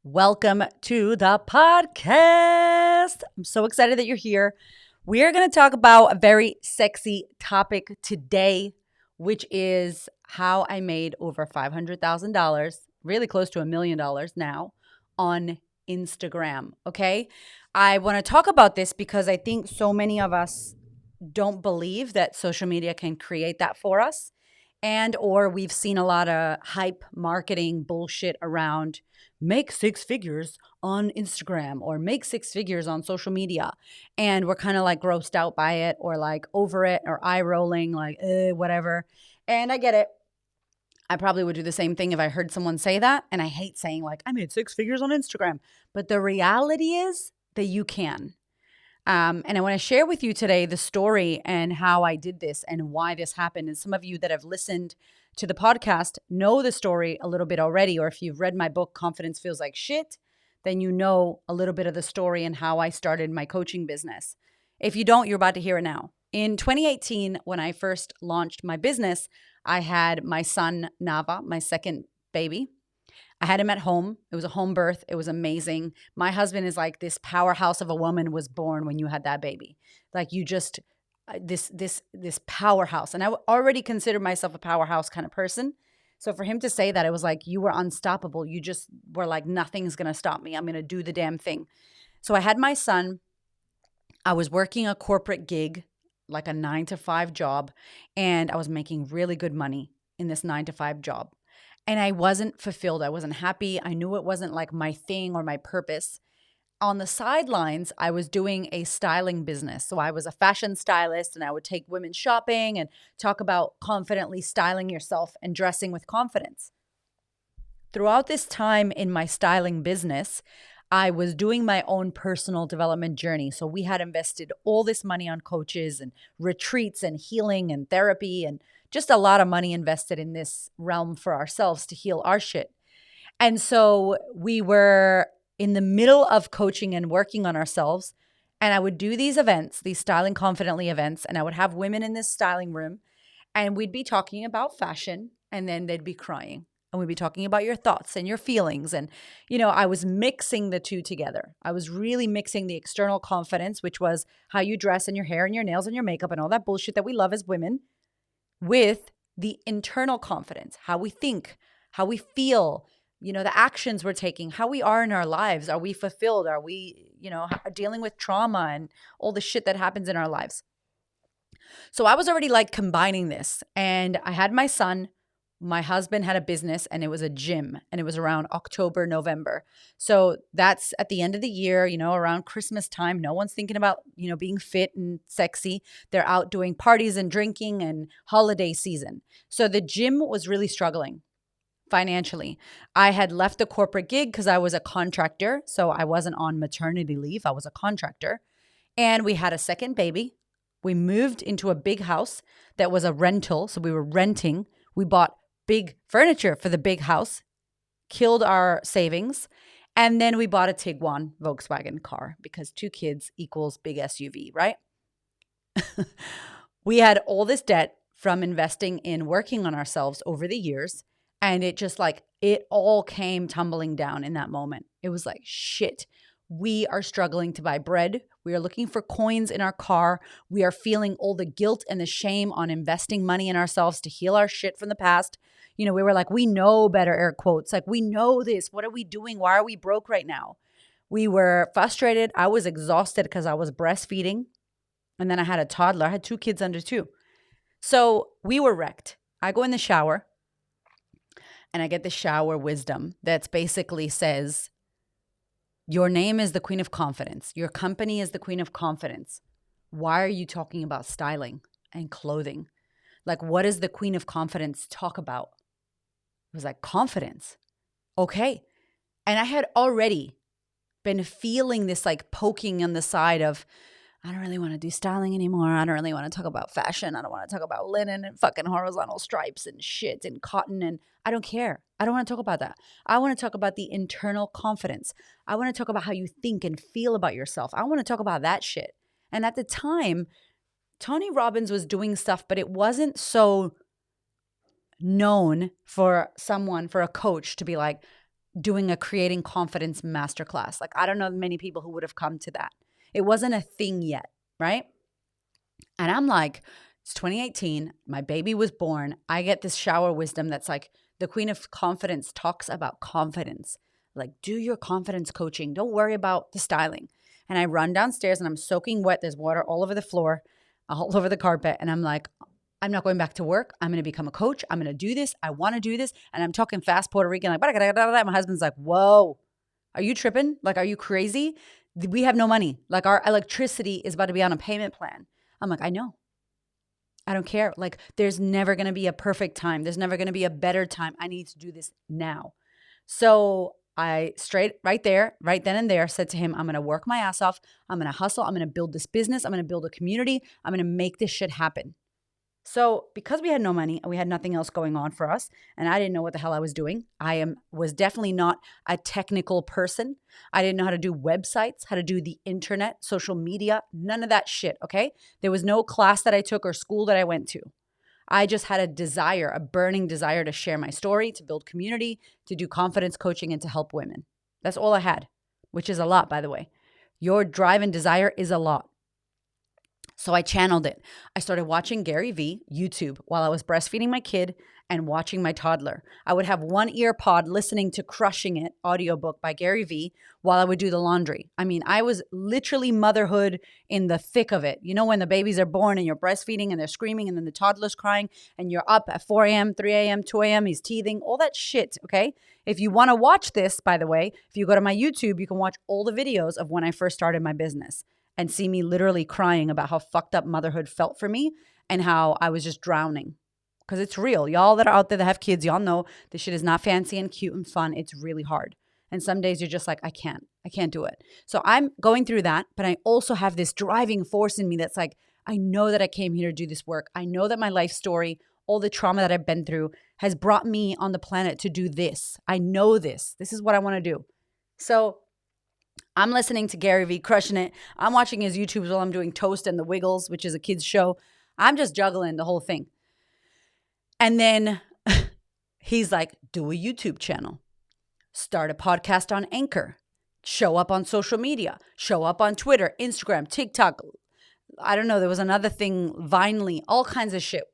Welcome to the podcast. I'm so excited that you're here. We are going to talk about a very sexy topic today, which is how I made over $500,000, really close to $1 million now, on Instagram. Okay. I want to talk about this because I think so many of us don't believe that social media can create that for us. And or we've seen a lot of hype marketing bullshit around make six figures on Instagram or make six figures on social media. And we're kind of like grossed out by it or like over it or eye rolling, like, whatever. And I get it. I probably would do the same thing if I heard someone say that. And I hate saying like, I made six figures on Instagram. But the reality is that you can. And I want to share with you today the story and how I did this and why this happened. And some of you that have listened to the podcast know the story a little bit already. Or if you've read my book, Confidence Feels Like Shit, then you know a little bit of the story and how I started my coaching business. If you don't, you're about to hear it now. In 2018, when I first launched my business, I had my son, Nava, my second baby. I had him at home. It was a home birth. It was amazing. My husband is like this powerhouse of a woman was born when you had that baby. Like you just this powerhouse. And I already considered myself a powerhouse kind of person. So for him to say that, it was like you were unstoppable. You just were like nothing's going to stop me. I'm going to do the damn thing. So I had my son. I was working a corporate gig, like a 9-to-5 job, and I was making really good money in this 9-to-5 job. And I wasn't fulfilled. I wasn't happy. I knew it wasn't like my thing or my purpose. On the sidelines, I was doing a styling business. So I was a fashion stylist and I would take women shopping and talk about confidently styling yourself and dressing with confidence. Throughout this time in my styling business, I was doing my own personal development journey. So we had invested all this money on coaches and retreats and healing and therapy and just a lot of money invested in this realm for ourselves to heal our shit. And so we were in the middle of coaching and working on ourselves. And I would do these events, these Styling Confidently events, and I would have women in this styling room and we'd be talking about fashion and then they'd be crying. And we'd be talking about your thoughts and your feelings. And, I was mixing the two together. I was really mixing the external confidence, which was how you dress and your hair and your nails and your makeup and all that bullshit that we love as women, with the internal confidence, how we think, how we feel, the actions we're taking, how we are in our lives. Are we fulfilled? Are we, dealing with trauma and all the shit that happens in our lives? So I was already like combining this, and I had my son. My husband had a business and it was a gym, and it was around October, November. So that's at the end of the year, around Christmas time. No one's thinking about, being fit and sexy. They're out doing parties and drinking and holiday season. So the gym was really struggling financially. I had left the corporate gig because I was a contractor. So I wasn't on maternity leave. I was a contractor. And we had a second baby. We moved into a big house that was a rental. So we were renting. We bought big furniture for the big house, killed our savings, and then we bought a Tiguan Volkswagen car because 2 kids equals big SUV, right? We had all this debt from investing in working on ourselves over the years, and it just it all came tumbling down in that moment. It was like, shit, we are struggling to buy bread. We are looking for coins in our car. We are feeling all the guilt and the shame on investing money in ourselves to heal our shit from the past. We were like, we know better, air quotes. Like, we know this. What are we doing? Why are we broke right now? We were frustrated. I was exhausted because I was breastfeeding. And then I had a toddler. I had 2 kids under 2. So we were wrecked. I go in the shower and I get the shower wisdom that basically says, your name is the Queen of Confidence. Your company is the Queen of Confidence. Why are you talking about styling and clothing? Like, what does the Queen of Confidence talk about? It was like, confidence. Okay. And I had already been feeling this like poking on the side of, I don't really want to do styling anymore. I don't really want to talk about fashion. I don't want to talk about linen and fucking horizontal stripes and shit and cotton. And I don't care. I don't want to talk about that. I want to talk about the internal confidence. I want to talk about how you think and feel about yourself. I want to talk about that shit. And at the time, Tony Robbins was doing stuff, but it wasn't so known for a coach to be like, doing a creating confidence masterclass. Like, I don't know many people who would have come to that. It wasn't a thing yet, right? And I'm like, it's 2018. My baby was born. I get this shower wisdom that's like, the Queen of Confidence talks about confidence. Like, do your confidence coaching. Don't worry about the styling. And I run downstairs and I'm soaking wet. There's water all over the floor, all over the carpet. And I'm like, I'm not going back to work. I'm going to become a coach. I'm going to do this. I want to do this. And I'm talking fast Puerto Rican. Like, my husband's like, whoa, are you tripping? Like, are you crazy? We have no money. Like, our electricity is about to be on a payment plan. I'm like, I know. I don't care. Like, there's never going to be a perfect time. There's never going to be a better time. I need to do this now. So I right then and there said to him, I'm going to work my ass off. I'm going to hustle. I'm going to build this business. I'm going to build a community. I'm going to make this shit happen. So because we had no money and we had nothing else going on for us, and I didn't know what the hell I was doing, was definitely not a technical person. I didn't know how to do websites, how to do the internet, social media, none of that shit, okay? There was no class that I took or school that I went to. I just had a burning desire to share my story, to build community, to do confidence coaching, and to help women. That's all I had, which is a lot, by the way. Your drive and desire is a lot. So I channeled it. I started watching Gary Vee, YouTube, while I was breastfeeding my kid and watching my toddler. I would have one ear pod listening to Crushing It audiobook by Gary Vee while I would do the laundry. I mean, I was literally motherhood in the thick of it. You know, when the babies are born and you're breastfeeding and they're screaming and then the toddler's crying and you're up at 4 a.m., 3 a.m., 2 a.m., he's teething, all that shit, okay? If you want to watch this, by the way, if you go to my YouTube, you can watch all the videos of when I first started my business and see me literally crying about how fucked up motherhood felt for me and how I was just drowning. Because it's real. Y'all that are out there that have kids, y'all know this shit is not fancy and cute and fun. It's really hard. And some days you're just like, I can't do it. So I'm going through that, but I also have this driving force in me that's like, I know that I came here to do this work. I know that my life story, all the trauma that I've been through has brought me on the planet to do this. I know this. This is what I want to do. So I'm listening to Gary Vee, Crushing It. I'm watching his YouTubes while I'm doing Toast and the Wiggles, which is a kid's show. I'm just juggling the whole thing. And then he's like, do a YouTube channel, start a podcast on Anchor, show up on social media, show up on Twitter, Instagram, TikTok. I don't know. There was another thing, Vinely, all kinds of shit.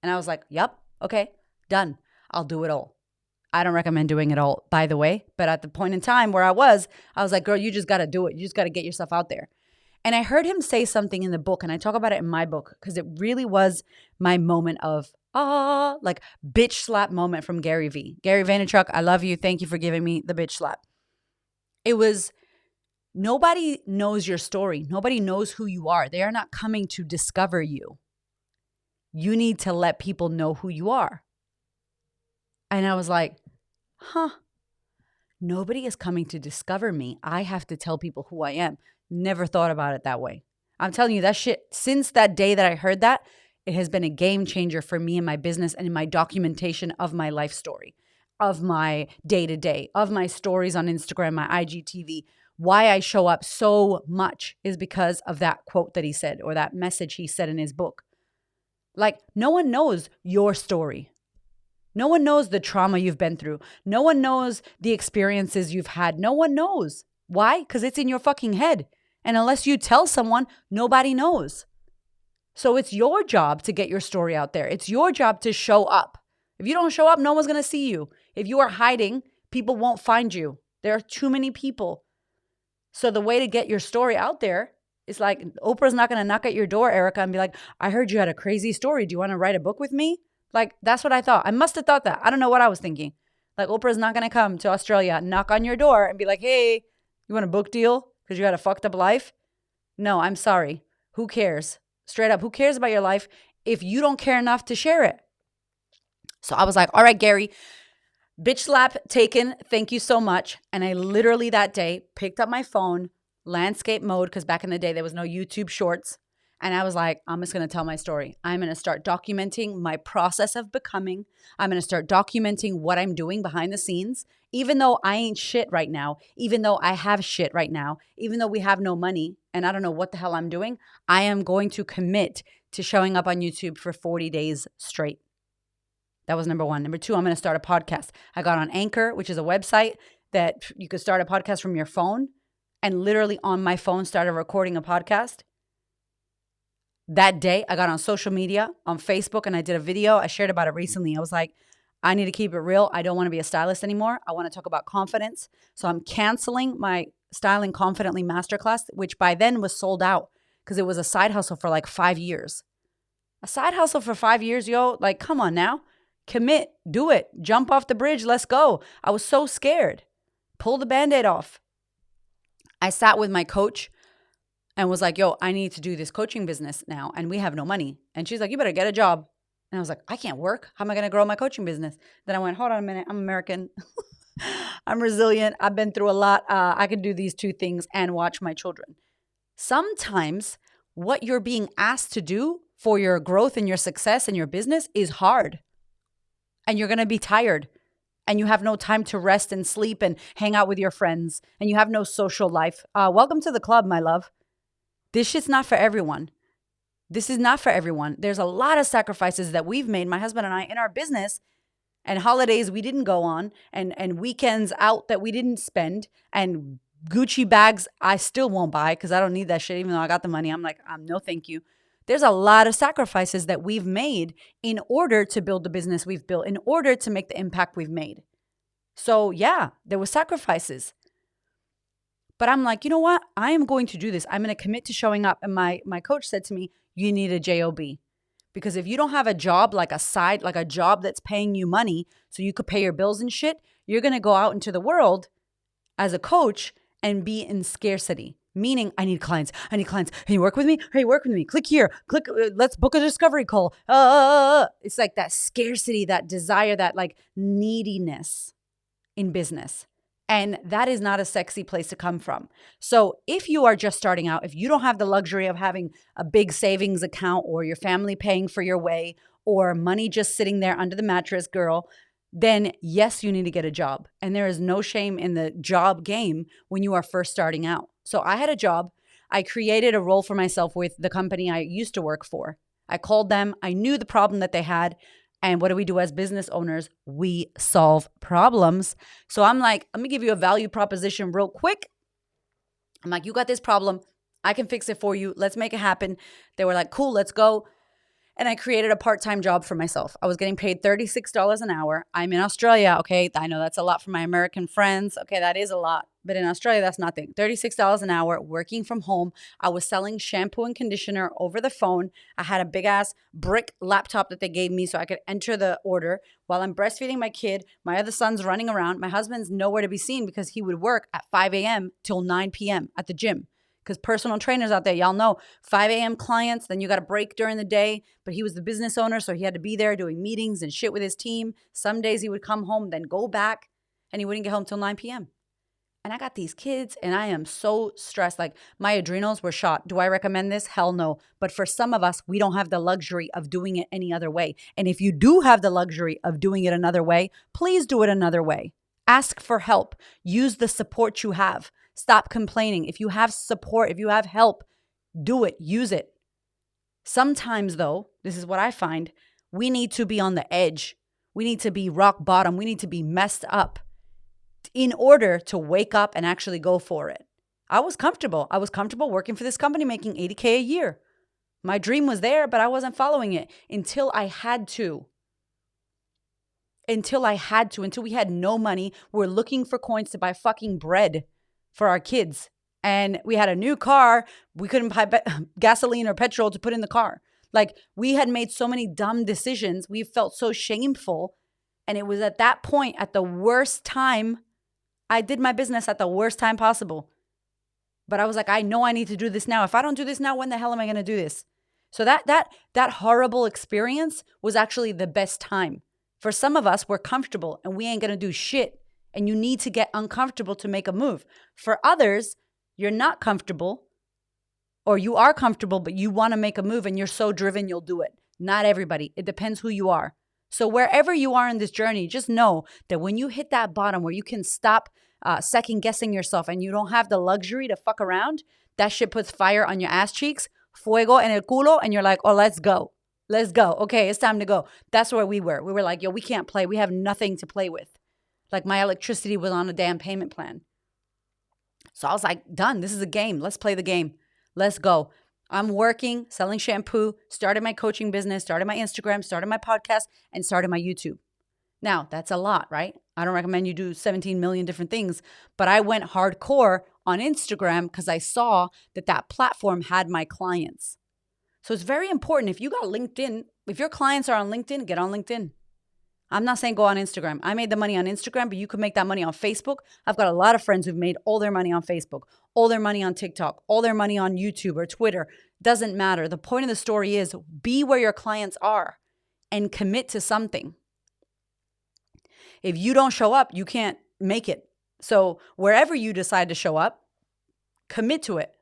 And I was like, yep, okay, done. I'll do it all. I don't recommend doing it all, by the way. But at the point in time where I was like, girl, you just got to do it. You just got to get yourself out there. And I heard him say something in the book, and I talk about it in my book because it really was my moment of, like bitch slap moment from Gary Vee. Gary Vaynerchuk, I love you. Thank you for giving me the bitch slap. It was, nobody knows your story. Nobody knows who you are. They are not coming to discover you. You need to let people know who you are. And I was like, nobody is coming to discover me. I have to tell people who I am. Never thought about it that way. I'm telling you that shit, since that day that I heard that, it has been a game changer for me in my business and in my documentation of my life story, of my day-to-day, of my stories on Instagram, my IGTV. Why I show up so much is because of that quote that he said or that message he said in his book. Like, no one knows your story. No one knows the trauma you've been through. No one knows the experiences you've had. No one knows. Why? Because it's in your fucking head. And unless you tell someone, nobody knows. So it's your job to get your story out there. It's your job to show up. If you don't show up, no one's going to see you. If you are hiding, people won't find you. There are too many people. So the way to get your story out there is like, Oprah's not going to knock at your door, Erica, and be like, I heard you had a crazy story. Do you want to write a book with me? Like, that's what I thought. I must have thought that. I don't know what I was thinking. Like, Oprah's not going to come to Australia, knock on your door and be like, hey, you want a book deal because you had a fucked up life? No, I'm sorry. Who cares? Straight up, who cares about your life if you don't care enough to share it? So I was like, all right, Gary, bitch slap taken. Thank you so much. And I literally that day picked up my phone, landscape mode, because back in the day, there was no YouTube shorts. And I was like, I'm just going to tell my story. I'm going to start documenting my process of becoming. I'm going to start documenting what I'm doing behind the scenes. Even though I ain't shit right now, even though I have shit right now, even though we have no money and I don't know what the hell I'm doing, I am going to commit to showing up on YouTube for 40 days straight. That was number one. Number two, I'm going to start a podcast. I got on Anchor, which is a website. that you could start a podcast from your phone, and literally on my phone started recording a podcast. That day, I got on social media, on Facebook, and I did a video. I shared about it recently. I was like, I need to keep it real. I don't want to be a stylist anymore. I want to talk about confidence. So I'm canceling my Styling Confidently Masterclass, which by then was sold out because it was a side hustle for like 5 years. A side hustle for 5 years, yo, like, come on now. Commit, do it, jump off the bridge, let's go. I was so scared. Pull the Band-Aid off. I sat with my coach and was like, yo, I need to do this coaching business now, and we have no money. And she's like, you better get a job. And I was like, I can't work. How am I going to grow my coaching business? Then I went, hold on a minute. I'm American. I'm resilient. I've been through a lot. I can do these two things and watch my children. Sometimes what you're being asked to do for your growth and your success and your business is hard. And you're going to be tired. And you have no time to rest and sleep and hang out with your friends. And you have no social life. Welcome to the club, my love. This shit's not for everyone. This is not for everyone. There's a lot of sacrifices that we've made, my husband and I, in our business, and holidays we didn't go on, and weekends out that we didn't spend, and Gucci bags I still won't buy because I don't need that shit, even though I got the money. I'm like, no, thank you. There's a lot of sacrifices that we've made in order to build the business we've built, in order to make the impact we've made. So yeah, there were sacrifices. But I'm like, you know what? I am going to do this. I'm going to commit to showing up. And my coach said to me, you need a job. Because if you don't have a job, like a side, like a job that's paying you money so you could pay your bills and shit, you're going to go out into the world as a coach and be in scarcity. Meaning, I need clients. Hey, work with me? Hey, work with me. Click here. Click. Let's book a discovery call. It's like that scarcity, that desire, that like neediness in business. And that is not a sexy place to come from. So if you are just starting out, if you don't have the luxury of having a big savings account or your family paying for your way or money just sitting there under the mattress, girl, then yes, you need to get a job. And there is no shame in the job game when you are first starting out. So I had a job. I created a role for myself with the company I used to work for. I called them. I knew the problem that they had. And what do we do as business owners? We solve problems. So I'm like, let me give you a value proposition real quick. I'm like, you got this problem. I can fix it for you. Let's make it happen. They were like, cool, let's go. And I created a part-time job for myself. I was getting paid $36 an hour. I'm in Australia, okay? I know that's a lot for my American friends. Okay, that is a lot. But in Australia, that's nothing. $36 an hour, working from home. I was selling shampoo and conditioner over the phone. I had a big-ass brick laptop that they gave me so I could enter the order while I'm breastfeeding my kid. My other son's running around. My husband's nowhere to be seen because he would work at 5 a.m. till 9 p.m. at the gym. Because personal trainers out there, y'all know, 5 a.m. clients, then you got a break during the day. But he was the business owner, so he had to be there doing meetings and shit with his team. Some days he would come home, then go back, and he wouldn't get home till 9 p.m. And I got these kids, and I am so stressed. Like, my adrenals were shot. Do I recommend this? Hell no. But for some of us, we don't have the luxury of doing it any other way. And if you do have the luxury of doing it another way, please do it another way. Ask for help. Use the support you have. Stop complaining. If you have support, if you have help, do it. Use it. Sometimes, though, this is what I find, we need to be on the edge. We need to be rock bottom. We need to be messed up in order to wake up and actually go for it. I was comfortable. I was comfortable working for this company, making $80K a year. My dream was there, but I wasn't following it until I had to. Until we had no money. We're looking for coins to buy fucking bread for our kids. And we had a new car. We couldn't buy gasoline or petrol to put in the car. Like, we had made so many dumb decisions. We felt so shameful. And it was at that point, at the worst time, I did my business at the worst time possible. But I was like, I know I need to do this now. If I don't do this now, when the hell am I going to do this? So that horrible experience was actually the best time. For some of us, we're comfortable and we ain't going to do shit. And you need to get uncomfortable to make a move. For others, you're not comfortable, or you are comfortable, but you want to make a move and you're so driven you'll do it. Not everybody. It depends who you are. So wherever you are in this journey, just know that when you hit that bottom where you can stop second guessing yourself and you don't have the luxury to fuck around, that shit puts fire on your ass cheeks, fuego en el culo, and you're like, oh, let's go. Let's go. Okay, it's time to go. That's where we were. We were like, yo, we can't play. We have nothing to play with. Like my electricity was on a damn payment plan. So I was like, done. This is a game. Let's play the game. Let's go. I'm working, selling shampoo, started my coaching business, started my Instagram, started my podcast, and started my YouTube. Now, that's a lot, right? I don't recommend you do 17 million different things, but I went hardcore on Instagram because I saw that platform had my clients. So it's very important. If you got LinkedIn, if your clients are on LinkedIn, get on LinkedIn. I'm not saying go on Instagram. I made the money on Instagram, but you could make that money on Facebook. I've got a lot of friends who've made all their money on Facebook, all their money on TikTok, all their money on YouTube or Twitter. Doesn't matter. The point of the story is be where your clients are and commit to something. If you don't show up, you can't make it. So wherever you decide to show up, commit to it.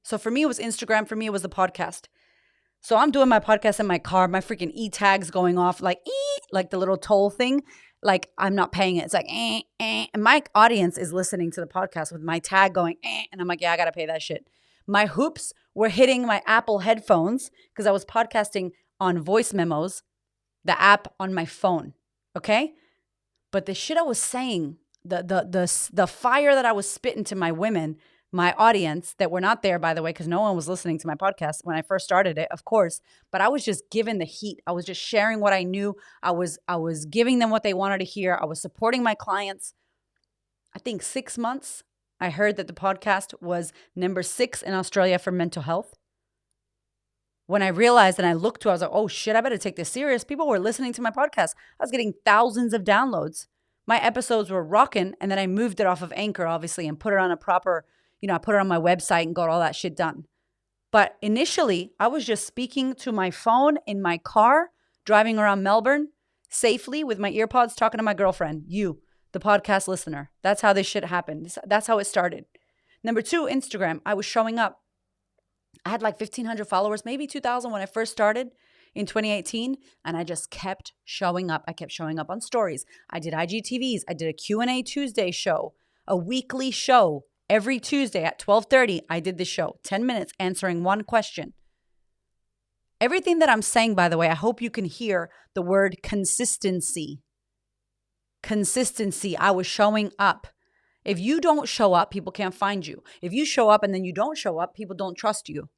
So for me, it was Instagram. For me, it was the podcast. So I'm doing my podcast in my car, my freaking e-tags going off like the little toll thing. Like I'm not paying it. It's like, And my audience is listening to the podcast with my tag going, and I'm like, yeah, I got to pay that shit. My hoops were hitting my Apple headphones because I was podcasting on voice memos, the app on my phone. Okay. But the shit I was saying, the fire that I was spitting to my women, my audience that were not there, by the way, because no one was listening to my podcast when I first started it, of course. But I was just giving the heat. I was just sharing what I knew. I was giving them what they wanted to hear. I was supporting my clients. I think 6 months, I heard that the podcast was number 6 in Australia for mental health. When I realized and I looked to, I was like, oh shit, I better take this serious. People were listening to my podcast. I was getting thousands of downloads. My episodes were rocking. And then I moved it off of Anchor, obviously, and put it on a proper, I put it on my website and got all that shit done. But initially, I was just speaking to my phone in my car, driving around Melbourne safely with my earpods, talking to my girlfriend, you, the podcast listener. That's how this shit happened. That's how it started. Number 2, Instagram. I was showing up. I had like 1,500 followers, maybe 2,000 when I first started in 2018. And I just kept showing up. I kept showing up on stories. I did IGTVs. I did a Q&A Tuesday show, a weekly show. Every Tuesday at 12:30, I did this show, 10 minutes answering one question. Everything that I'm saying, by the way, I hope you can hear the word consistency. Consistency. I was showing up. If you don't show up, people can't find you. If you show up and then you don't show up, people don't trust you.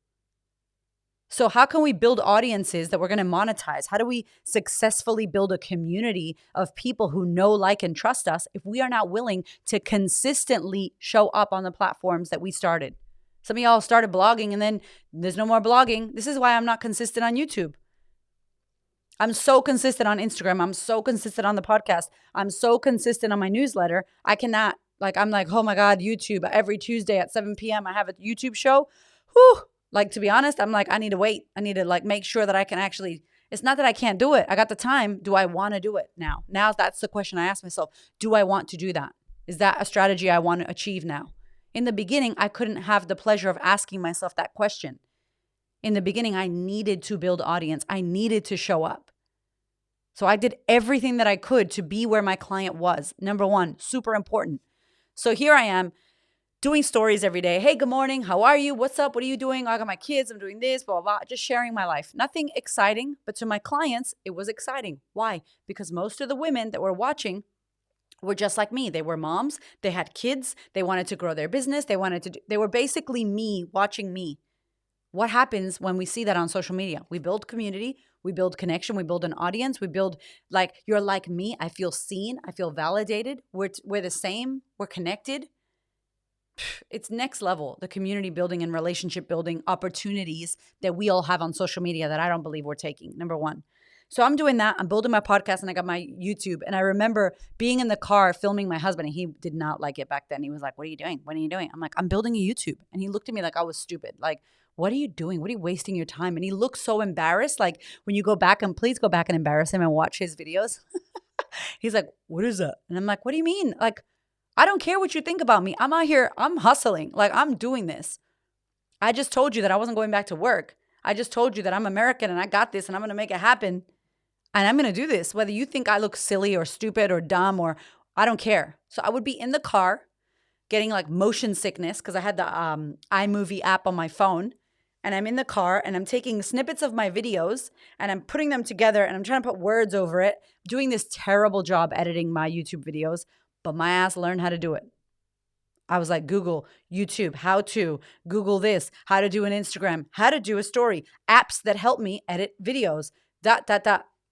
So how can we build audiences that we're going to monetize? How do we successfully build a community of people who know, like, and trust us if we are not willing to consistently show up on the platforms that we started? Some of y'all started blogging and then there's no more blogging. This is why I'm not consistent on YouTube. I'm so consistent on Instagram. I'm so consistent on the podcast. I'm so consistent on my newsletter. I cannot, I'm like, oh my God, YouTube. Every Tuesday at 7 p.m. I have a YouTube show. Whew. To be honest, I'm like, I need to wait. I need to make sure that I can actually, it's not that I can't do it. I got the time. Do I want to do it now? Now that's the question I ask myself. Do I want to do that? Is that a strategy I want to achieve now? In the beginning, I couldn't have the pleasure of asking myself that question. In the beginning, I needed to build audience. I needed to show up. So I did everything that I could to be where my client was. Number 1, super important. So here I am, doing stories every day. Hey, good morning. How are you? What's up? What are you doing? I got my kids. I'm doing this, blah, blah, blah. Just sharing my life. Nothing exciting, but to my clients, it was exciting. Why? Because most of the women that were watching were just like me. They were moms. They had kids. They wanted to grow their business. They were basically me, watching me. What happens when we see that on social media? We build community. We build connection. We build an audience. We build you're like me. I feel seen. I feel validated. We're the same. We're connected. It's next level, the community building and relationship building opportunities that we all have on social media that I don't believe we're taking, number 1. So I'm doing that. I'm building my podcast and I got my YouTube. And I remember being in the car filming my husband and he did not like it back then. He was like, what are you doing? What are you doing? I'm like, I'm building a YouTube. And he looked at me like I was stupid. Like, what are you doing? What are you wasting your time? And he looked so embarrassed. Like when you go back, and please go back and embarrass him and watch his videos. He's like, what is that? And I'm like, what do you mean? I don't care what you think about me. I'm out here. I'm hustling. I'm doing this. I just told you that I wasn't going back to work. I just told you that I'm American and I got this and I'm going to make it happen. And I'm going to do this. Whether you think I look silly or stupid or dumb or I don't care. So I would be in the car getting motion sickness because I had the iMovie app on my phone. And I'm in the car and I'm taking snippets of my videos and I'm putting them together and I'm trying to put words over it, doing this terrible job editing my YouTube videos. but my ass learned how to do it. I was like, Google, YouTube, how to, Google this, how to do an Instagram, how to do a story, apps that help me edit videos, ...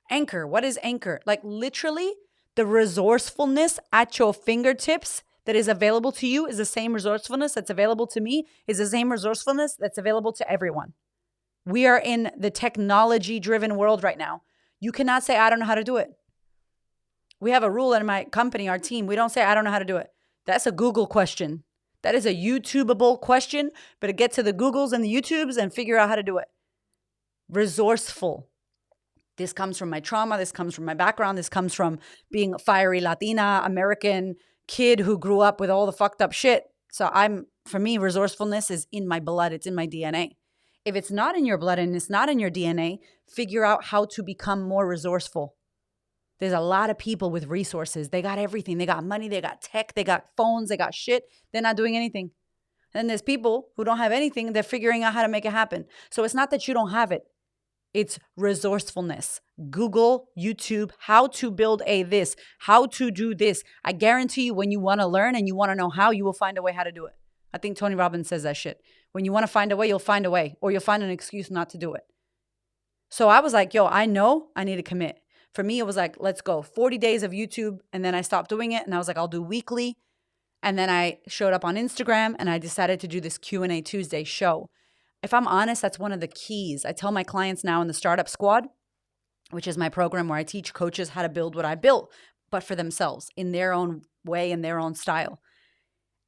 Anchor. What is Anchor? Like literally the resourcefulness at your fingertips that is available to you is the same resourcefulness that's available to me, is the same resourcefulness that's available to everyone. We are in the technology-driven world right now. You cannot say, I don't know how to do it. We have a rule in my company, our team. We don't say, I don't know how to do it. That's a Google question. That is a YouTubeable question, but get to the Googles and the YouTubes and figure out how to do it. Resourceful. This comes from my trauma. This comes from my background. This comes from being a fiery Latina American kid who grew up with all the fucked up shit. So for me, resourcefulness is in my blood. It's in my DNA. If it's not in your blood and it's not in your DNA, figure out how to become more resourceful. There's a lot of people with resources. They got everything. They got money. They got tech. They got phones. They got shit. They're not doing anything. And then there's people who don't have anything. They're figuring out how to make it happen. So it's not that you don't have it. It's resourcefulness. Google, YouTube, how to build this, how to do this. I guarantee you when you want to learn and you want to know how, you will find a way how to do it. I think Tony Robbins says that shit. When you want to find a way, you'll find a way, or you'll find an excuse not to do it. So I was like, yo, I know I need to commit. For me, it was like, let's go 40 days of YouTube. And then I stopped doing it. And I was like, I'll do weekly. And then I showed up on Instagram and I decided to do this Q&A Tuesday show. If I'm honest, that's one of the keys. I tell my clients now in the Startup Squad, which is my program where I teach coaches how to build what I built, but for themselves in their own way, in their own style.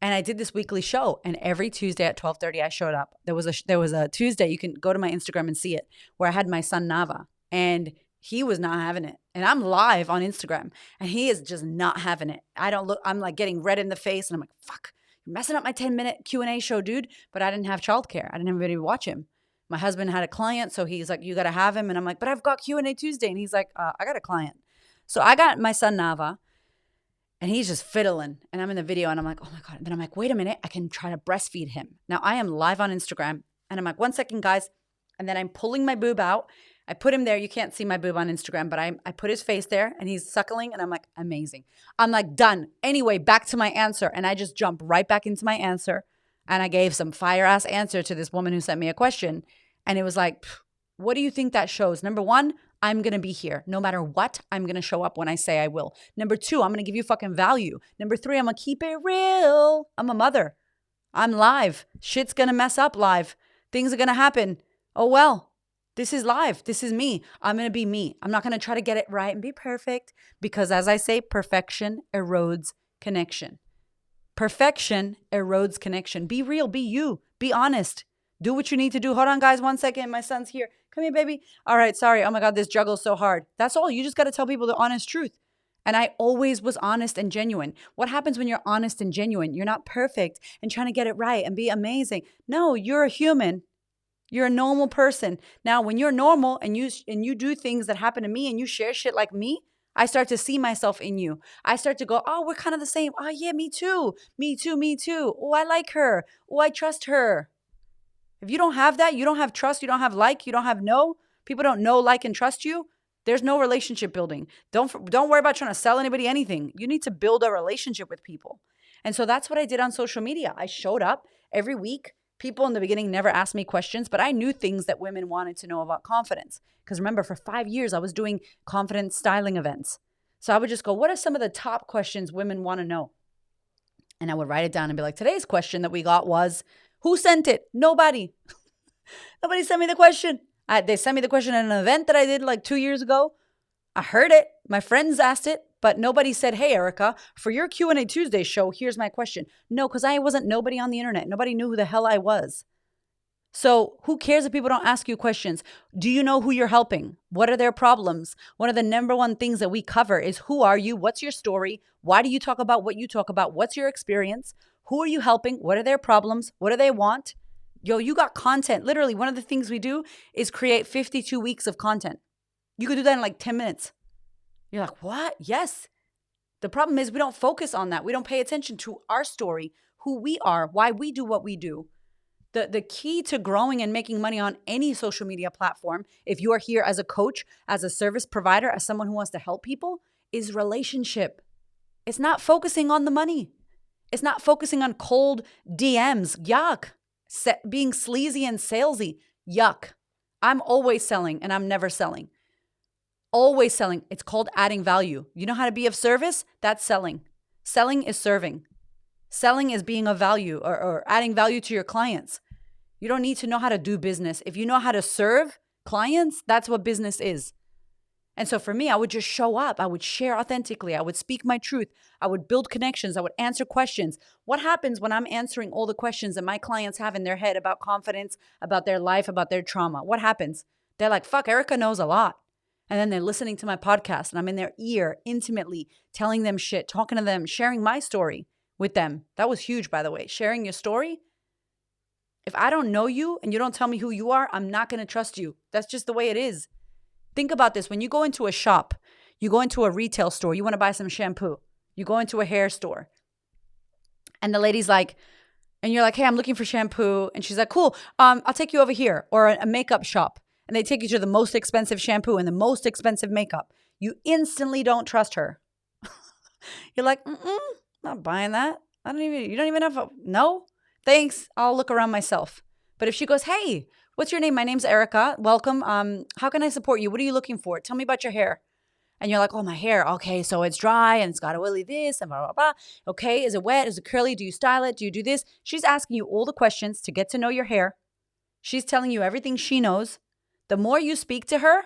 And I did this weekly show, and every Tuesday at 12:30 I showed up. There was a Tuesday, you can go to my Instagram and see it, where I had my son Nava, and he was not having it. And I'm live on Instagram, and he is just not having it. I'm like getting red in the face, and I'm like, fuck, you're messing up my 10-minute Q&A show, dude. But I didn't have childcare. I didn't have anybody to watch him. My husband had a client, so he's like, you got to have him. And I'm like, but I've got Q&A Tuesday. And he's like, I got a client. So I got my son Nava, and he's just fiddling. And I'm in the video, and I'm like, oh my God. And then I'm like, wait a minute. I can try to breastfeed him. Now I am live on Instagram, and I'm like, 1 second, guys. And then I'm pulling my boob out. I put him there. You can't see my boob on Instagram, but I put his face there, and he's suckling, and I'm like, amazing. I'm like, done. Anyway, back to my answer. And I just jumped right back into my answer. And I gave some fire-ass answer to this woman who sent me a question. And it was like, what do you think that shows? Number one, I'm going to be here. No matter what, I'm going to show up when I say I will. Number two, I'm going to give you fucking value. Number three, I'm going to keep it real. I'm a mother. I'm live. Shit's going to mess up live. Things are going to happen. Oh, well, this is live. This is me. I'm going to be me. I'm not going to try to get it right and be perfect because, as I say, perfection erodes connection. Perfection erodes connection. Be real. Be you. Be honest. Do what you need to do. Hold on, guys. 1 second. My son's here. Come here, baby. All right. Sorry. Oh my God. This juggle's so hard. That's all. You just got to tell people the honest truth. And I always was honest and genuine. What happens when you're honest and genuine? You're not perfect and trying to get it right and be amazing. No, you're a human. You're a normal person. Now, when you're normal and you do things that happen to me and you share shit like me, I start to see myself in you. I start to go, oh, we're kind of the same. Oh, yeah, me too. Me too. Me too. Oh, I like her. Oh, I trust her. If you don't have that, you don't have trust, you don't have like, you don't have know, people don't know, like, and trust you, there's no relationship building. Don't worry about trying to sell anybody anything. You need to build a relationship with people. And so that's what I did on social media. I showed up every week. People in the beginning never asked me questions, but I knew things that women wanted to know about confidence. Because remember, for 5 years, I was doing confidence styling events. So I would just go, what are some of the top questions women want to know? And I would write it down and be like, today's question that we got was, who sent it? Nobody. Nobody sent me the question. They sent me the question at an event that I did like 2 years ago. I heard it. My friends asked it, but nobody said, hey, Erica, for your Q&A Tuesday show, here's my question. No, because I wasn't nobody on the internet. Nobody knew who the hell I was. So who cares if people don't ask you questions? Do you know who you're helping? What are their problems? One of the number one things that we cover is who are you? What's your story? Why do you talk about what you talk about? What's your experience? Who are you helping? What are their problems? What do they want? Yo, you got content. Literally, one of the things we do is create 52 weeks of content. You could do that in like 10 minutes. You're like, what? Yes. The problem is we don't focus on that. We don't pay attention to our story, who we are, why we do what we do. The key to growing and making money on any social media platform, if you are here as a coach, as a service provider, as someone who wants to help people, is relationship. It's not focusing on the money. It's not focusing on cold DMs. Yuck. Being sleazy and salesy. Yuck. I'm always selling and I'm never selling. Always selling. It's called adding value. You know how to be of service? That's selling. Selling is serving. Selling is being of value or adding value to your clients. You don't need to know how to do business. If you know how to serve clients, that's what business is. And so for me, I would just show up. I would share authentically. I would speak my truth. I would build connections. I would answer questions. What happens when I'm answering all the questions that my clients have in their head about confidence, about their life, about their trauma? What happens? They're like, fuck, Erica knows a lot. And then they're listening to my podcast and I'm in their ear intimately telling them shit, talking to them, sharing my story with them. That was huge, by the way. Sharing your story. If I don't know you and you don't tell me who you are, I'm not going to trust you. That's just the way it is. Think about this. When you go into a shop, you go into a retail store, you want to buy some shampoo. You go into a hair store. And the lady's like, and you're like, hey, I'm looking for shampoo. And she's like, cool, I'll take you over here. Or a makeup shop. And they take you to the most expensive shampoo and the most expensive makeup. You instantly don't trust her. You're like, not buying that. You don't even have no, thanks. I'll look around myself. But if she goes, hey, what's your name? My name's Erica. Welcome. How can I support you? What are you looking for? Tell me about your hair. And you're like, oh, my hair. Okay, so it's dry and it's got a willy this and blah, blah, blah. Okay, is it wet? Is it curly? Do you style it? Do you do this? She's asking you all the questions to get to know your hair. She's telling you everything she knows. The more you speak to her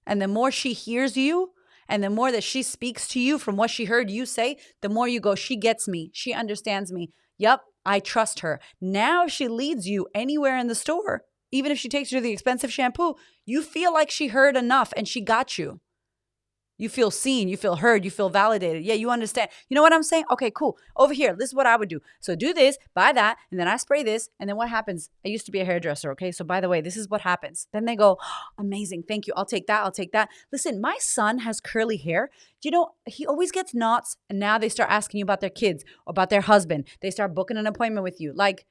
and the more she hears you and the more that she speaks to you from what she heard you say, the more you go, she gets me. She understands me. Yep, I trust her. Now if she leads you anywhere in the store, even if she takes you to the expensive shampoo, you feel like she heard enough and she got you. You feel seen, you feel heard, you feel validated. Yeah, you understand. You know what I'm saying? Okay, cool. Over here, this is what I would do. So do this, buy that, and then I spray this. And then what happens? I used to be a hairdresser, okay? So by the way, this is what happens. Then they go, oh, amazing, thank you. I'll take that, I'll take that. Listen, my son has curly hair. Do you know, he always gets knots. And now they start asking you about their kids, about their husband. They start booking an appointment with you. Like,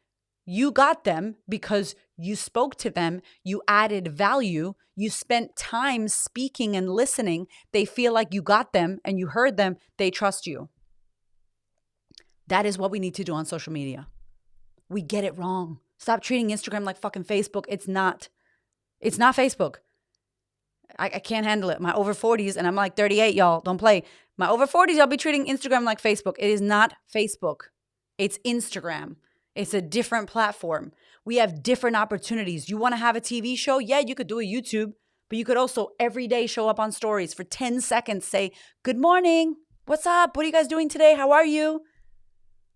you got them because you spoke to them, you added value, you spent time speaking and listening. They feel like you got them and you heard them. They trust you. That is what we need to do on social media. We get it wrong. Stop treating Instagram like fucking Facebook. It's not. It's not Facebook. I can't handle it. My over 40s, and I'm like 38, y'all. Don't play. My over 40s, I'll be treating Instagram like Facebook. It is not Facebook. It's Instagram. It's a different platform. We have different opportunities. You want to have a TV show? Yeah, you could do a YouTube, but you could also every day show up on stories for 10 seconds, say, good morning. What's up? What are you guys doing today? How are you?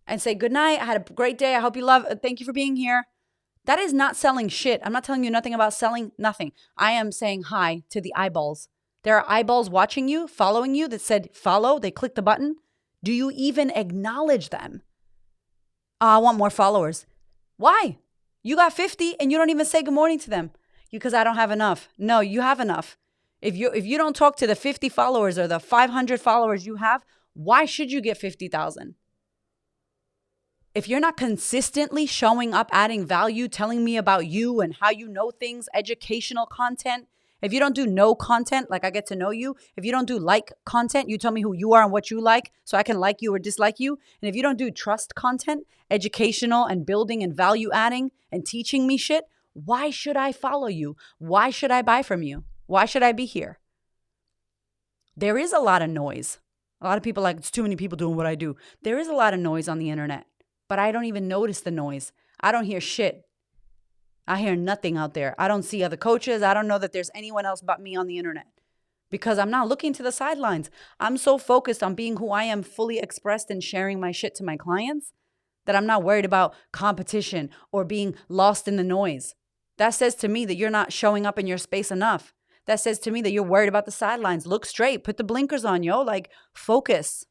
And say, good night. I had a great day. I hope you love it. Thank you for being here. That is not selling shit. I'm not telling you nothing about selling, nothing. I am saying hi to the eyeballs. There are eyeballs watching you, following you that said follow. They clicked the button. Do you even acknowledge them? Oh, I want more followers. Why? You got 50 and you don't even say good morning to them because I don't have enough. No, you have enough. If you don't talk to the 50 followers or the 500 followers you have, why should you get 50,000? If you're not consistently showing up, adding value, telling me about you and how you know things, educational content, if you don't do know content, like I get to know you, if you don't do like content, you tell me who you are and what you like so I can like you or dislike you. And if you don't do trust content, educational and building and value adding and teaching me shit, why should I follow you? Why should I buy from you? Why should I be here? There is a lot of noise. A lot of people are like, it's too many people doing what I do. There is a lot of noise on the internet, but I don't even notice the noise. I don't hear shit. I hear nothing out there. I don't see other coaches. I don't know that there's anyone else but me on the internet because I'm not looking to the sidelines. I'm so focused on being who I am, fully expressed and sharing my shit to my clients that I'm not worried about competition or being lost in the noise. That says to me that you're not showing up in your space enough. That says to me that you're worried about the sidelines. Look straight. Put the blinkers on, yo. Like, focus.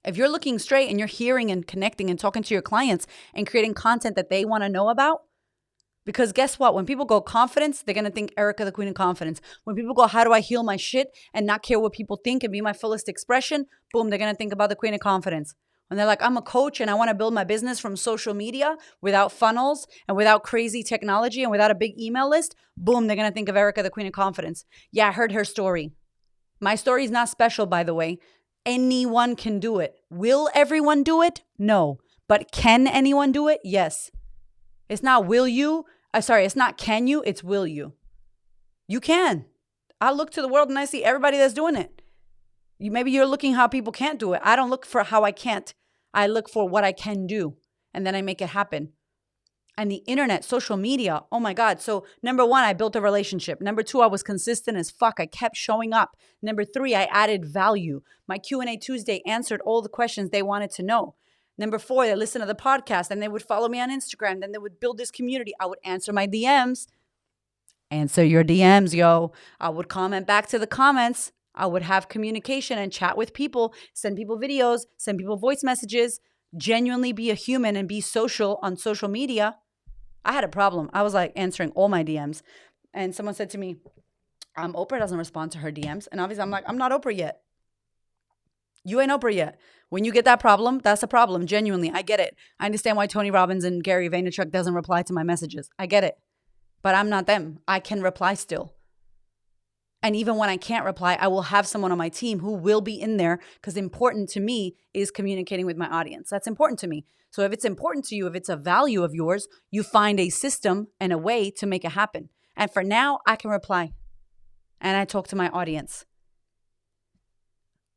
If you're looking straight and you're hearing and connecting and talking to your clients and creating content that they want to know about, because guess what? When people go confidence, they're going to think Erica, the queen of confidence. When people go, how do I heal my shit and not care what people think and be my fullest expression? Boom, they're going to think about the queen of confidence. When they're like, I'm a coach and I want to build my business from social media without funnels and without crazy technology and without a big email list, boom, they're going to think of Erica, the queen of confidence. Yeah, I heard her story. My story is not special, by the way. Anyone can do it. Will everyone do it? No. But can anyone do it? Yes. It's not will you. It's not can you. It's will you. You can. I look to the world and I see everybody that's doing it. Maybe you're looking how people can't do it. I don't look for how I can't. I look for what I can do. And then I make it happen. And the internet, social media, oh my God. So number one, I built a relationship. Number two, I was consistent as fuck. I kept showing up. Number three, I added value. My Q&A Tuesday answered all the questions they wanted to know. Number four, they listened to the podcast and they would follow me on Instagram. Then they would build this community. I would answer my DMs. Answer your DMs, yo. I would comment back to the comments. I would have communication and chat with people, send people videos, send people voice messages, genuinely be a human and be social on social media. I had a problem. I was like answering all my DMs. And someone said to me, Oprah doesn't respond to her DMs. And obviously I'm like, I'm not Oprah yet. You ain't Oprah yet. When you get that problem, that's a problem. Genuinely, I get it. I understand why Tony Robbins and Gary Vaynerchuk doesn't reply to my messages. I get it. But I'm not them. I can reply still. And even when I can't reply, I will have someone on my team who will be in there because important to me is communicating with my audience. That's important to me. So if it's important to you, if it's a value of yours, you find a system and a way to make it happen. And for now, I can reply and I talk to my audience.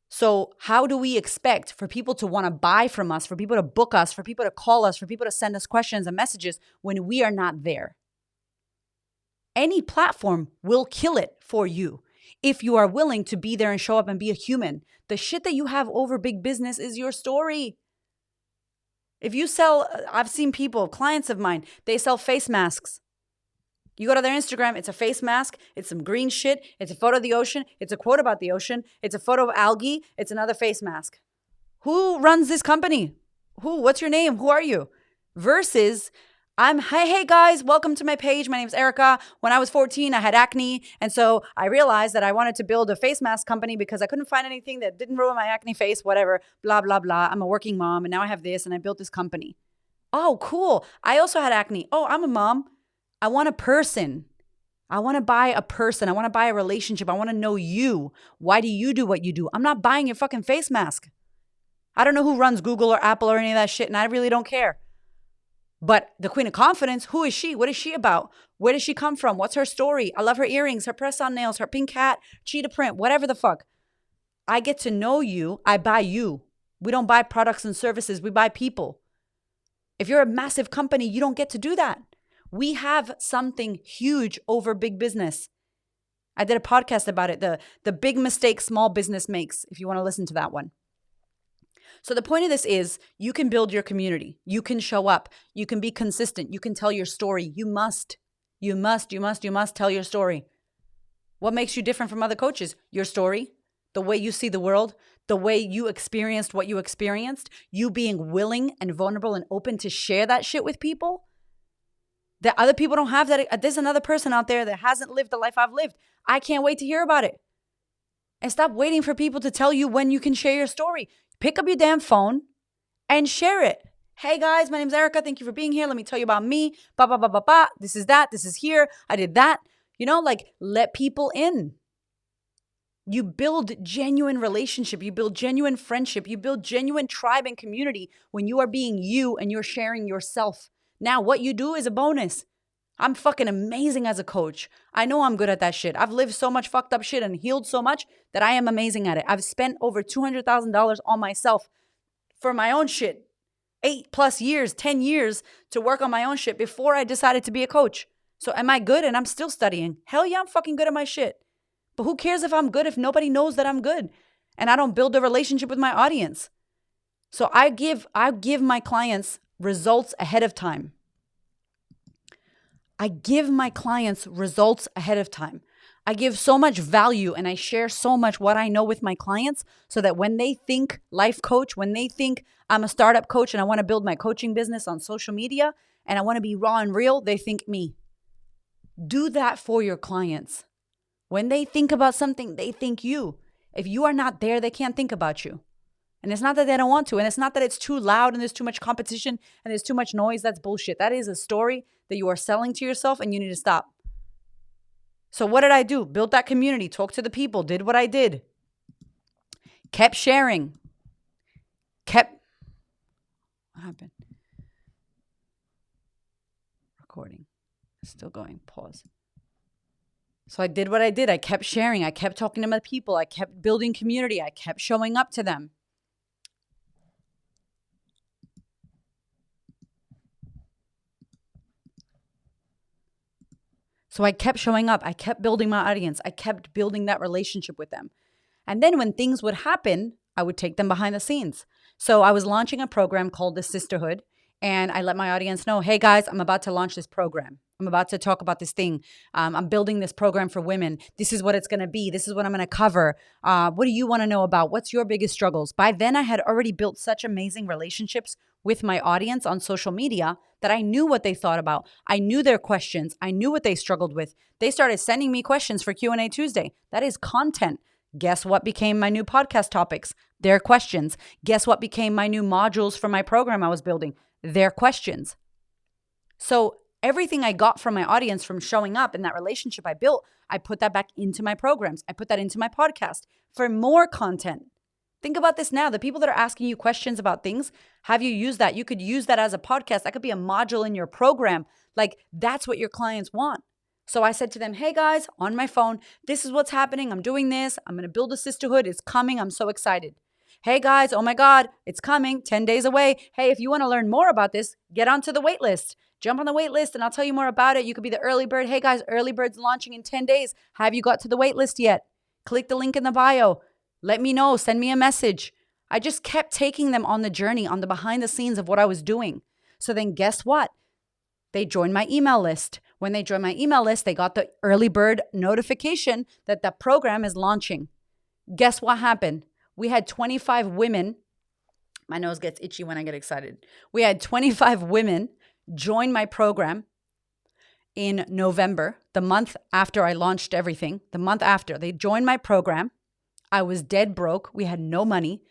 So how do we expect for people to want to buy from us, for people to book us, for people to call us, for people to send us questions and messages when we are not there? Any platform will kill it for you if you are willing to be there and show up and be a human. The shit that you have over big business is your story. If you sell, I've seen people, clients of mine, they sell face masks. You go to their Instagram, it's a face mask, it's some green shit, it's a photo of the ocean, it's a quote about the ocean, it's a photo of algae, it's another face mask. Who runs this company? What's your name? Who are you? Versus hey guys, welcome to my page. My name's Erica. When I was 14, I had acne. And so I realized that I wanted to build a face mask company because I couldn't find anything that didn't ruin my acne face, whatever, blah, blah, blah. I'm a working mom and now I have this and I built this company. Oh, cool. I also had acne. Oh, I'm a mom. I want a person. I want to buy a person. I want to buy a relationship. I want to know you. Why do you do what you do? I'm not buying your fucking face mask. I don't know who runs Google or Apple or any of that shit, and I really don't care. But the Queen of Confidence, who is she? What is she about? Where does she come from? What's her story? I love her earrings, her press-on nails, her pink hat, cheetah print, whatever the fuck. I get to know you. I buy you. We don't buy products and services. We buy people. If you're a massive company, you don't get to do that. We have something huge over big business. I did a podcast about it, the big mistake small business makes, if you want to listen to that one. So the point of this is you can build your community. You can show up. You can be consistent. You can tell your story. You must tell your story. What makes you different from other coaches? Your story, the way you see the world, the way you experienced what you experienced, you being willing and vulnerable and open to share that shit with people. That other people don't have that. There's another person out there that hasn't lived the life I've lived. I can't wait to hear about it. And stop waiting for people to tell you when you can share your story. Pick up your damn phone and share it. Hey guys, my name's Erica. Thank you for being here. Let me tell you about me. Ba, ba, ba, ba, ba. This is that. This is here. I did that. Let people in. You build genuine relationship. You build genuine friendship. You build genuine tribe and community when you are being you and you're sharing yourself. Now, what you do is a bonus. I'm fucking amazing as a coach. I know I'm good at that shit. I've lived so much fucked up shit and healed so much that I am amazing at it. I've spent over $200,000 on myself for my own shit. 8+ years, 10 years to work on my own shit before I decided to be a coach. So am I good? And I'm still studying. Hell yeah, I'm fucking good at my shit. But who cares if I'm good if nobody knows that I'm good and I don't build a relationship with my audience? So I give my clients results ahead of time. I give my clients results ahead of time. I give so much value and I share so much what I know with my clients so that when they think life coach, when they think I'm a startup coach and I want to build my coaching business on social media and I want to be raw and real, they think me. Do that for your clients. When they think about something, they think you. If you are not there, they can't think about you. And it's not that they don't want to. And it's not that it's too loud and there's too much competition and there's too much noise. That's bullshit. That is a story that you are selling to yourself and you need to stop. So what did I do? Built that community, talked to the people, did what I did. kept sharing, kept, what happened? Recording, still going, pause. So I did what I did. I kept sharing. I kept talking to my people. I kept building community. I kept showing up to them. So I kept showing up. I kept building my audience. I kept building that relationship with them. And then when things would happen, I would take them behind the scenes. So I was launching a program called the Sisterhood. And I let my audience know, hey guys, I'm about to launch this program. I'm about to talk about this thing. I'm building this program for women. This is what it's going to be. This is what I'm going to cover. What do you want to know about? What's your biggest struggles? By then, I had already built such amazing relationships with my audience on social media that I knew what they thought about. I knew their questions. I knew what they struggled with. They started sending me questions for Q&A Tuesday. That is content. Guess what became my new podcast topics? Their questions. Guess what became my new modules for my program I was building? Their questions. So everything I got from my audience from showing up and that relationship I built, I put that back into my programs. I put that into my podcast for more content. Think about this now. The people that are asking you questions about things, have you used that? You could use that as a podcast. That could be a module in your program. Like that's what your clients want. So I said to them, hey guys, on my phone, this is what's happening. I'm doing this. I'm going to build a sisterhood. It's coming. I'm so excited. Hey guys, oh my God, it's coming, 10 days away. Hey, if you want to learn more about this, get onto the wait list. Jump on the wait list and I'll tell you more about it. You could be the early bird. Hey guys, early bird's launching in 10 days. Have you got to the wait list yet? Click the link in the bio. Let me know. Send me a message. I just kept taking them on the journey, on the behind the scenes of what I was doing. So then guess what? They joined my email list. When they joined my email list, they got the early bird notification that the program is launching. Guess what happened? We had 25 women. My nose gets itchy when I get excited. We had 25 women join my program in November, the month after I launched everything. The month after, they joined my program. I was dead broke. We had no money.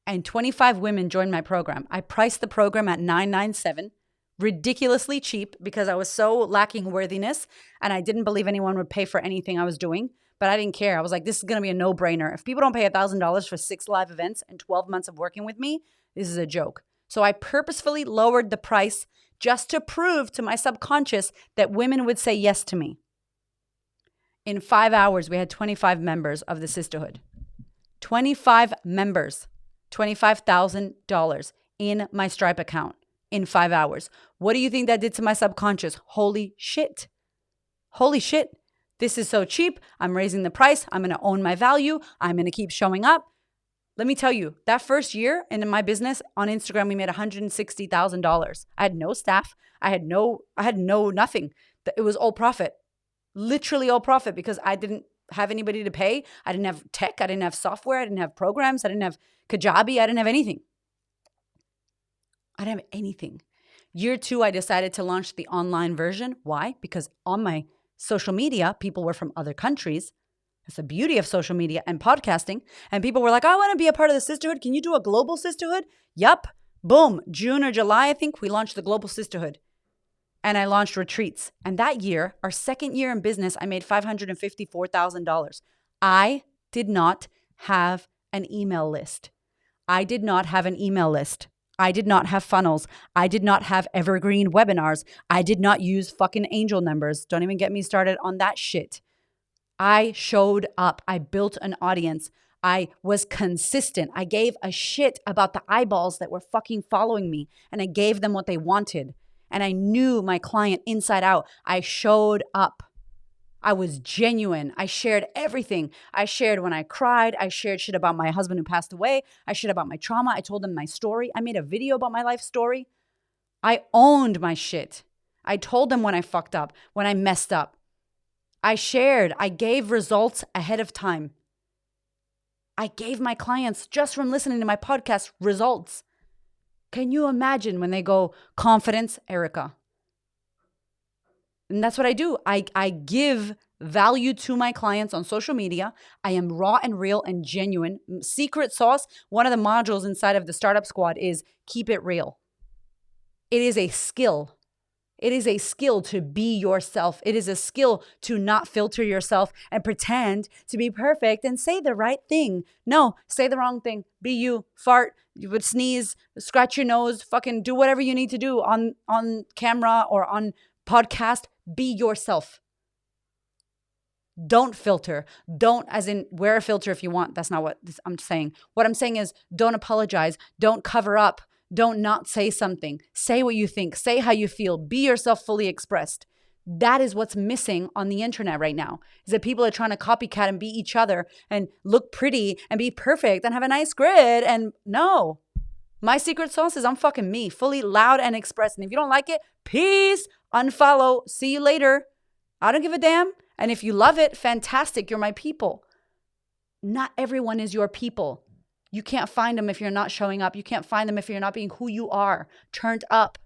And 25 women joined my program. I priced the program at $997, ridiculously cheap because I was so lacking worthiness and I didn't believe anyone would pay for anything I was doing. But I didn't care. I was like, this is going to be a no-brainer. If people don't pay $1,000 for 6 live events and 12 months of working with me, this is a joke. So I purposefully lowered the price just to prove to my subconscious that women would say yes to me. In 5 hours, we had 25 members of the sisterhood. 25 members, $25,000 in my Stripe account in 5 hours. What do you think that did to my subconscious? Holy shit. Holy shit. This is so cheap. I'm raising the price. I'm going to own my value. I'm going to keep showing up. Let me tell you, that first year in my business on Instagram, we made $160,000. I had no staff. I had no nothing. It was all profit, literally all profit because I didn't have anybody to pay. I didn't have tech. I didn't have software. I didn't have programs. I didn't have Kajabi. I didn't have anything. I didn't have anything. Year 2, I decided to launch the online version. Why? Because on my social media, people were from other countries. That's the beauty of social media and podcasting. And people were like, I want to be a part of the sisterhood. Can you do a global sisterhood? Yup. Boom. June or July, I think, we launched the global sisterhood. And I launched retreats. And that year, our second year in business, I made $554,000. I did not have an email list. I did not have an email list. I did not have funnels. I did not have evergreen webinars. I did not use fucking angel numbers. Don't even get me started on that shit. I showed up. I built an audience. I was consistent. I gave a shit about the eyeballs that were fucking following me, and I gave them what they wanted. And I knew my client inside out. I showed up. I was genuine. I shared everything. I shared when I cried. I shared shit about my husband who passed away. I shared about my trauma. I told them my story. I made a video about my life story. I owned my shit. I told them when I fucked up, when I messed up. I shared. I gave results ahead of time. I gave my clients, just from listening to my podcast, results. Can you imagine when they go, confidence, Erica? And that's what I do. I give value to my clients on social media. I am raw and real and genuine. Secret sauce, one of the modules inside of the Startup Squad is keep it real. It is a skill. It is a skill to be yourself. It is a skill to not filter yourself and pretend to be perfect and say the right thing. No, say the wrong thing. Be you. Fart. You would sneeze, scratch your nose, fucking do whatever you need to do on camera or on podcast. Be yourself. Don't filter. Don't, as in, wear a filter if you want. That's not what I'm saying. What I'm saying is don't apologize. Don't cover up. Don't not say something. Say what you think. Say how you feel. Be yourself fully expressed. That is what's missing on the internet right now, is that people are trying to copycat and be each other and look pretty and be perfect and have a nice grid. And no, my secret sauce is I'm fucking me, fully loud and expressed. And if you don't like it, peace, unfollow, see you later. I don't give a damn. And if you love it, fantastic, you're my people. Not everyone is your people. You can't find them if you're not showing up. You can't find them if you're not being who you are, turned up.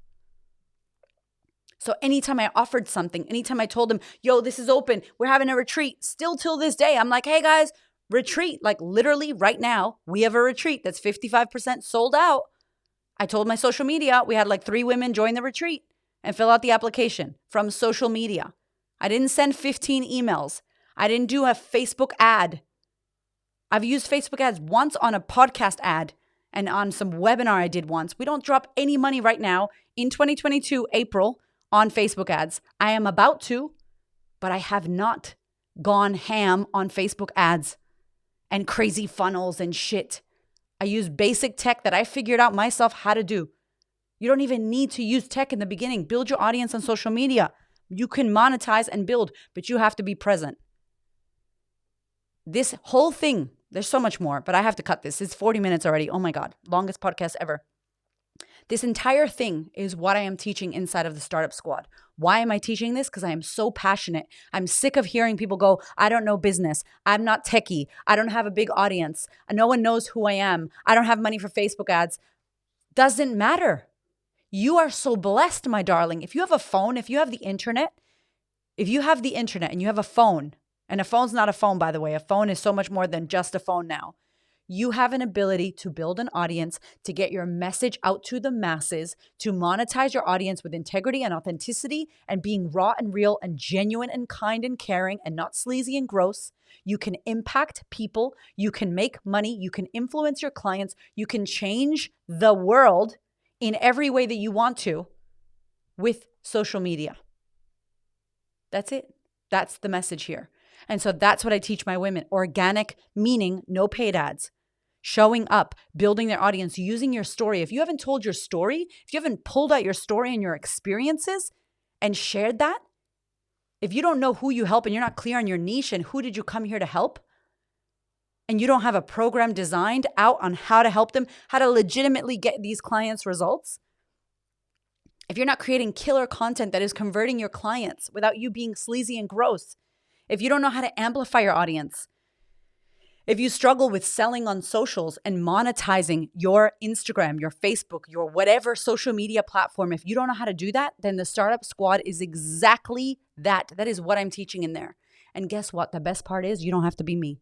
So anytime I offered something, anytime I told them, yo, this is open, we're having a retreat, still till this day, I'm like, hey guys, retreat. Like literally right now, we have a retreat that's 55% sold out. I told my social media, we had like 3 women join the retreat and fill out the application from social media. I didn't send 15 emails. I didn't do a Facebook ad. I've used Facebook ads once on a podcast ad and on some webinar I did once. We don't drop any money right now in 2022, April, on Facebook ads. I am about to, but I have not gone ham on Facebook ads and crazy funnels and shit. I use basic tech that I figured out myself how to do. You don't even need to use tech in the beginning. Build your audience on social media. You can monetize and build, but you have to be present. This whole thing, there's so much more, but I have to cut this. It's 40 minutes already. Oh my God, longest podcast ever. This entire thing is what I am teaching inside of the Startup Squad. Why am I teaching this? Because I am so passionate. I'm sick of hearing people go, I don't know business. I'm not techie. I don't have a big audience. No one knows who I am. I don't have money for Facebook ads. Doesn't matter. You are so blessed, my darling. If you have a phone, if you have the internet and you have a phone, and a phone's not a phone, by the way, a phone is so much more than just a phone now. You have an ability to build an audience, to get your message out to the masses, to monetize your audience with integrity and authenticity and being raw and real and genuine and kind and caring and not sleazy and gross. You can impact people. You can make money. You can influence your clients. You can change the world in every way that you want to with social media. That's it. That's the message here. And so that's what I teach my women. Organic, meaning no paid ads. Showing up, building their audience, using your story. If you haven't told your story, if you haven't pulled out your story and your experiences and shared that, if you don't know who you help and you're not clear on your niche and who did you come here to help, and you don't have a program designed out on how to help them, how to legitimately get these clients results, if you're not creating killer content that is converting your clients without you being sleazy and gross, if you don't know how to amplify your audience, if you struggle with selling on socials and monetizing your Instagram, your Facebook, your whatever social media platform, if you don't know how to do that, then the Startup Squad is exactly that. That is what I'm teaching in there. And guess what? The best part is you don't have to be me.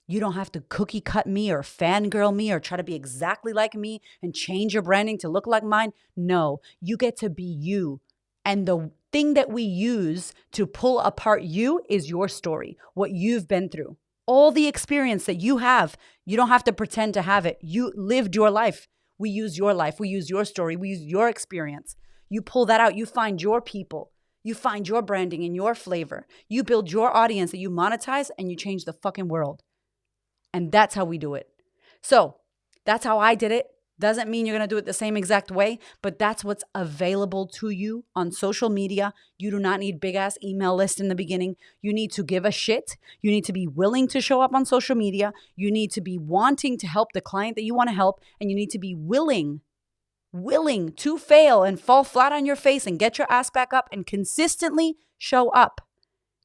You don't have to cookie cut me or fangirl me or try to be exactly like me and change your branding to look like mine. No, you get to be you. And the thing that we use to pull apart you is your story, what you've been through. All the experience that you have, you don't have to pretend to have it. You lived your life. We use your life. We use your story. We use your experience. You pull that out. You find your people. You find your branding and your flavor. You build your audience that you monetize and you change the fucking world. And that's how we do it. So that's how I did it. Doesn't mean you're going to do it the same exact way, but that's what's available to you on social media. You do not need big ass email list in the beginning. You need to give a shit. You need to be willing to show up on social media. You need to be wanting to help the client that you want to help. And you need to be willing to fail and fall flat on your face and get your ass back up and consistently show up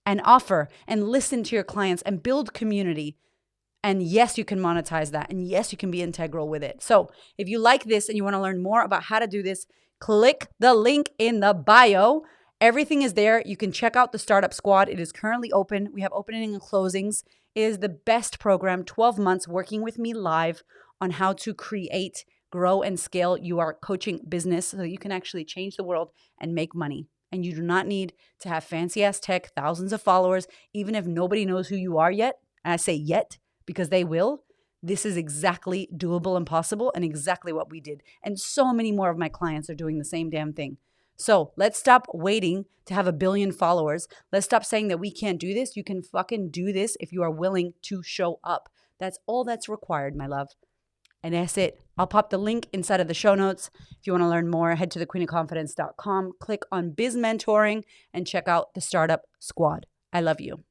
and offer and listen to your clients and build community. And yes, you can monetize that. And yes, you can be integral with it. So if you like this and you want to learn more about how to do this, click the link in the bio. Everything is there. You can check out the Startup Squad. It is currently open. We have opening and closings. It is the best program, 12 months working with me live on how to create grow and scale your coaching business so that you can actually change the world and make money. And you do not need to have fancy ass tech, thousands of followers, even if nobody knows who you are yet. And I say yet because they will. This is exactly doable and possible and exactly what we did. And so many more of my clients are doing the same damn thing. So let's stop waiting to have 1 billion followers. Let's stop saying that we can't do this. You can fucking do this if you are willing to show up. That's all that's required, my love. And that's it. I'll pop the link inside of the show notes. If you want to learn more, head to thequeenofconfidence.com, click on Biz Mentoring, and check out the Startup Squad. I love you.